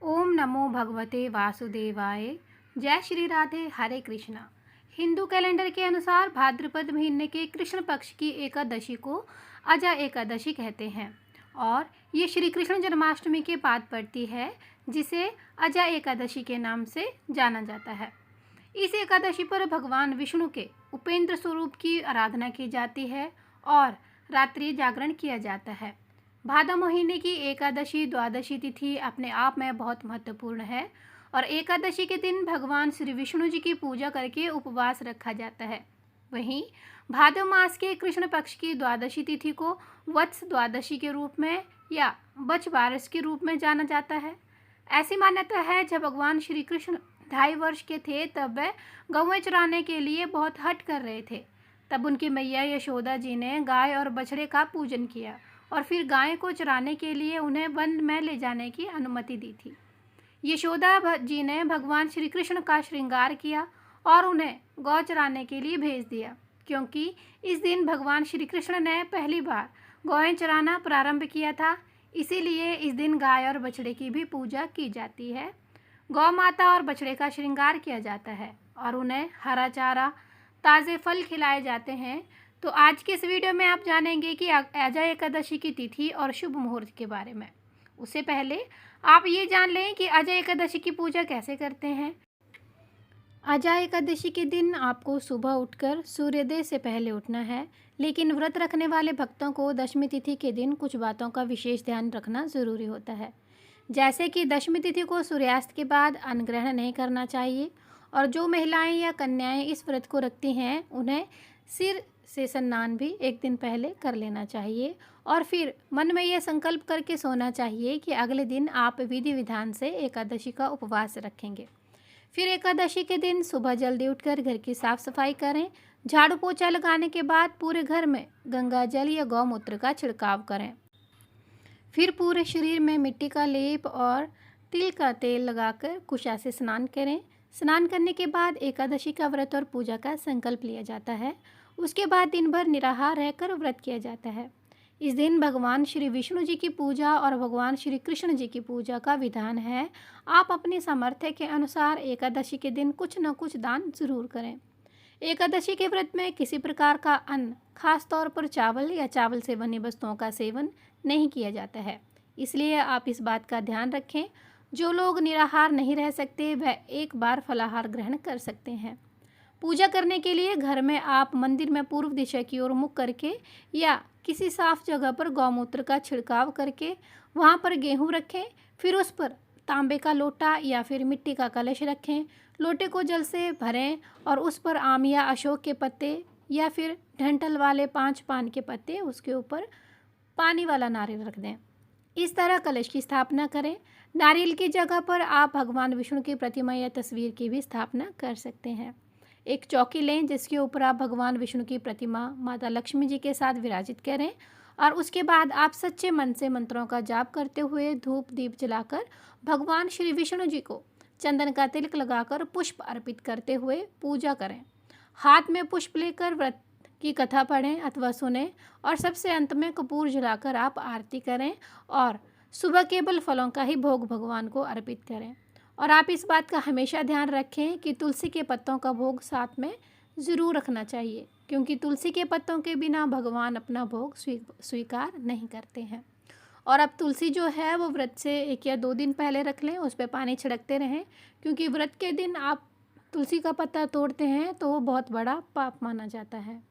ओम नमो भगवते वासुदेवाय। जय श्री राधे, हरे कृष्णा। हिंदू कैलेंडर के अनुसार भाद्रपद महीने के कृष्ण पक्ष की एकादशी को अजा एकादशी कहते हैं और ये श्री कृष्ण जन्माष्टमी के बाद पड़ती है, जिसे अजा एकादशी के नाम से जाना जाता है। इस एकादशी पर भगवान विष्णु के उपेंद्र स्वरूप की आराधना की जाती है और रात्रि जागरण किया जाता है। भादो महीने की एकादशी द्वादशी तिथि अपने आप में बहुत महत्वपूर्ण है और एकादशी के दिन भगवान श्री विष्णु जी की पूजा करके उपवास रखा जाता है। वहीं भादो मास के कृष्ण पक्ष की द्वादशी तिथि को वत्स द्वादशी के रूप में या बच बारस के रूप में जाना जाता है। ऐसी मान्यता है जब भगवान श्री कृष्ण 2.5 वर्ष के थे तब वह गौएं चराने के लिए बहुत हठ कर रहे थे। तब उनकी मैया यशोदा जी ने गाय और बछड़े का पूजन किया और फिर गाय को चराने के लिए उन्हें वन में ले जाने की अनुमति दी थी। यशोदा जी ने भगवान श्री कृष्ण का श्रृंगार किया और उन्हें गौ चराने के लिए भेज दिया, क्योंकि इस दिन भगवान श्री कृष्ण ने पहली बार गौएं चराना प्रारंभ किया था। इसीलिए इस दिन गाय और बछड़े की भी पूजा की जाती है। गौ माता और बछड़े का श्रृंगार किया जाता है और उन्हें हरा चारा, ताज़े फल खिलाए जाते हैं। तो आज के इस वीडियो में आप जानेंगे कि अजा एकादशी की तिथि और शुभ मुहूर्त के बारे में। उससे पहले आप ये जान लें कि अजा एकादशी की पूजा कैसे करते हैं। अजा एकादशी के दिन आपको सुबह उठकर सूर्योदय से पहले उठना है, लेकिन व्रत रखने वाले भक्तों को दशमी तिथि के दिन कुछ बातों का विशेष ध्यान रखना ज़रूरी होता है। जैसे कि दशमी तिथि को सूर्यास्त के बाद अन्न ग्रहण नहीं करना चाहिए और जो महिलाएं या कन्याएं इस व्रत को रखती हैं उन्हें सिर से स्नान भी एक दिन पहले कर लेना चाहिए और फिर मन में यह संकल्प करके सोना चाहिए कि अगले दिन आप विधि विधान से एकादशी का उपवास रखेंगे। फिर एकादशी के दिन सुबह जल्दी उठकर घर की साफ सफाई करें। झाड़ू पोछा लगाने के बाद पूरे घर में गंगा जल या गौमूत्र का छिड़काव करें। फिर पूरे शरीर में मिट्टी का लेप और तिल का तेल लगाकर कुशा से स्नान करें। स्नान करने के बाद एकादशी का व्रत और पूजा का संकल्प लिया जाता है। उसके बाद दिन भर निराहार रहकर व्रत किया जाता है। इस दिन भगवान श्री विष्णु जी की पूजा और भगवान श्री कृष्ण जी की पूजा का विधान है। आप अपनी सामर्थ्य के अनुसार एकादशी के दिन कुछ न कुछ दान जरूर करें। एकादशी के व्रत में किसी प्रकार का अन्न, खास तौर पर चावल या चावल से बनी वस्तुओं का सेवन नहीं किया जाता है, इसलिए आप इस बात का ध्यान रखें। जो लोग निराहार नहीं रह सकते वह एक बार फलाहार ग्रहण कर सकते हैं। पूजा करने के लिए घर में आप मंदिर में पूर्व दिशा की ओर मुख करके या किसी साफ जगह पर गौमूत्र का छिड़काव करके वहाँ पर गेहूँ रखें। फिर उस पर तांबे का लोटा या फिर मिट्टी का कलश रखें। लोटे को जल से भरें और उस पर आम या अशोक के पत्ते या फिर डंठल वाले 5 पान के पत्ते, उसके ऊपर पानी वाला नारियल रख दें। इस तरह कलश की स्थापना करें। नारियल की जगह पर आप भगवान विष्णु की प्रतिमा या तस्वीर की भी स्थापना कर सकते हैं। एक चौकी लें जिसके ऊपर आप भगवान विष्णु की प्रतिमा माता लक्ष्मी जी के साथ विराजित करें और उसके बाद आप सच्चे मन से मंत्रों का जाप करते हुए धूप दीप जलाकर भगवान श्री विष्णु जी को चंदन का तिलक लगाकर पुष्प अर्पित करते हुए पूजा करें। हाथ में पुष्प लेकर व्रत की कथा पढ़ें अथवा सुनें और सबसे अंत में कपूर जलाकर आप आरती करें और सुबह केवल फलों का ही भोग भगवान को अर्पित करें। और आप इस बात का हमेशा ध्यान रखें कि तुलसी के पत्तों का भोग साथ में ज़रूर रखना चाहिए, क्योंकि तुलसी के पत्तों के बिना भगवान अपना भोग स्वीकार नहीं करते हैं। और अब तुलसी जो है वो व्रत से 1 या 2 दिन पहले रख लें, उस पर पानी छिड़कते रहें, क्योंकि व्रत के दिन आप तुलसी का पत्ता तोड़ते हैं तो वो बहुत बड़ा पाप माना जाता है।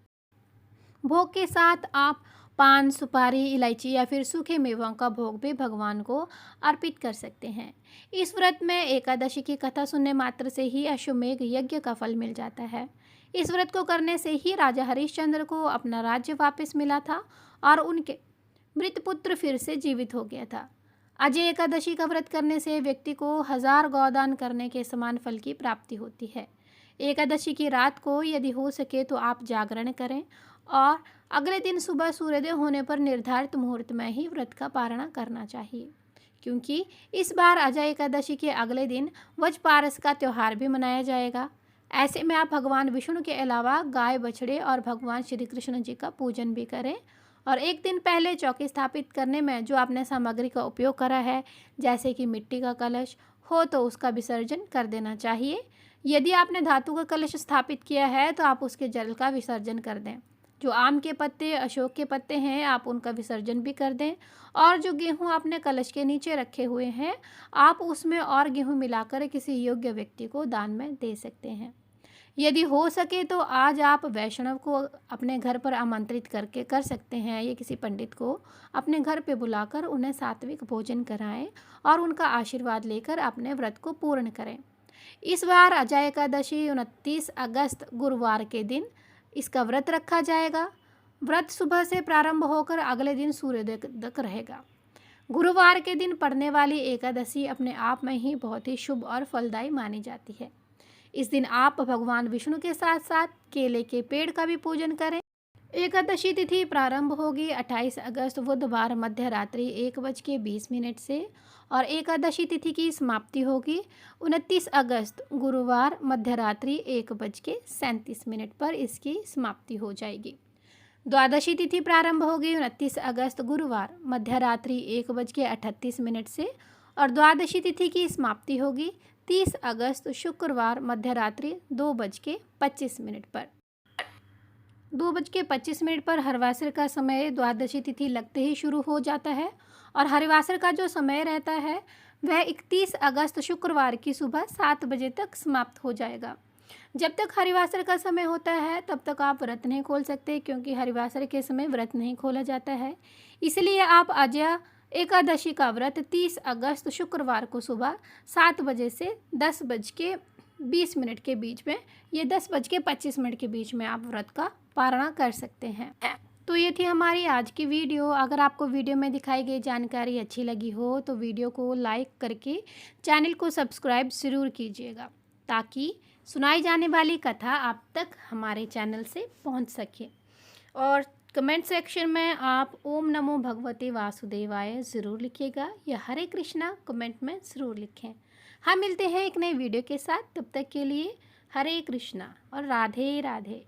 भोग के साथ आप पान, सुपारी, इलायची या फिर सूखे मेवों का भोग भी भगवान को अर्पित कर सकते हैं। इस व्रत में एकादशी की कथा सुनने मात्र से ही अश्वमेघ यज्ञ का फल मिल जाता है। इस व्रत को करने से ही राजा हरिश्चंद्र को अपना राज्य वापस मिला था और उनके मृत पुत्र फिर से जीवित हो गया था। अजय एकादशी का व्रत करने से व्यक्ति को 1000 गौदान करने के समान फल की प्राप्ति होती है। एकादशी की रात को यदि हो सके तो आप जागरण करें और अगले दिन सुबह सूर्योदय होने पर निर्धारित मुहूर्त में ही व्रत का पारण करना चाहिए, क्योंकि इस बार अजय एकादशी के अगले दिन वजपारस का त्यौहार भी मनाया जाएगा। ऐसे में आप भगवान विष्णु के अलावा गाय, बछड़े और भगवान श्री कृष्ण जी का पूजन भी करें और एक दिन पहले चौकी स्थापित करने में जो आपने सामग्री का उपयोग करा है, जैसे कि मिट्टी का कलश हो तो उसका विसर्जन कर देना चाहिए। यदि आपने धातु का कलश स्थापित किया है तो आप उसके जल का विसर्जन कर दें। जो आम के पत्ते, अशोक के पत्ते हैं, आप उनका विसर्जन भी कर दें। और जो गेहूं आपने कलश के नीचे रखे हुए हैं, आप उसमें और गेहूं मिलाकर किसी योग्य व्यक्ति को दान में दे सकते हैं। यदि हो सके तो आज आप वैष्णव को अपने घर पर आमंत्रित करके कर सकते हैं, या किसी पंडित को अपने घर पे बुलाकर उन्हें सात्विक भोजन कराएं और उनका आशीर्वाद लेकर अपने व्रत को पूर्ण करें। इस बार अजय एकादशी 29 अगस्त गुरुवार के दिन इसका व्रत रखा जाएगा। व्रत सुबह से प्रारंभ होकर अगले दिन सूर्योदय तक रहेगा। गुरुवार के दिन पड़ने वाली एकादशी अपने आप में ही बहुत ही शुभ और फलदायी मानी जाती है। इस दिन आप भगवान विष्णु के साथ साथ केले के पेड़ का भी पूजन करें। एकादशी तिथि प्रारंभ होगी 28 अगस्त बुधवार मध्य रात्रि 1:20 से और एकादशी तिथि की समाप्ति होगी 29 अगस्त गुरुवार मध्य रात्रि 1:37 पर इसकी समाप्ति हो जाएगी। द्वादशी तिथि प्रारंभ होगी 29 अगस्त गुरुवार मध्य रात्रि 1:38 से और द्वादशी तिथि की समाप्ति होगी 30 अगस्त शुक्रवार मध्य रात्रि 2:25 पर। 2:25 पर हरिवासर का समय द्वादशी तिथि लगते ही शुरू हो जाता है और हरिवासर का जो समय रहता है वह 31 अगस्त शुक्रवार की सुबह 7 बजे तक समाप्त हो जाएगा। जब तक हरिवासर का समय होता है तब तक आप व्रत नहीं खोल सकते, क्योंकि हरिवासर के समय व्रत नहीं खोला जाता है। इसलिए आप अजय एकादशी का व्रत 30 अगस्त शुक्रवार को सुबह 7 बजे से 10:20 के बीच में, ये 10:25 के बीच में आप व्रत का पारणा कर सकते हैं। तो ये थी हमारी आज की वीडियो। अगर आपको वीडियो में दिखाई गई जानकारी अच्छी लगी हो तो वीडियो को लाइक करके चैनल को सब्सक्राइब ज़रूर कीजिएगा, ताकि सुनाई जाने वाली कथा आप तक हमारे चैनल से पहुंच सके। और कमेंट सेक्शन में आप ओम नमो भगवते वासुदेवाय ज़रूर लिखिएगा या हरे कृष्णा कमेंट में ज़रूर लिखें। हम मिलते हैं एक नए वीडियो के साथ, तब तक के लिए हरे कृष्णा और राधे राधे।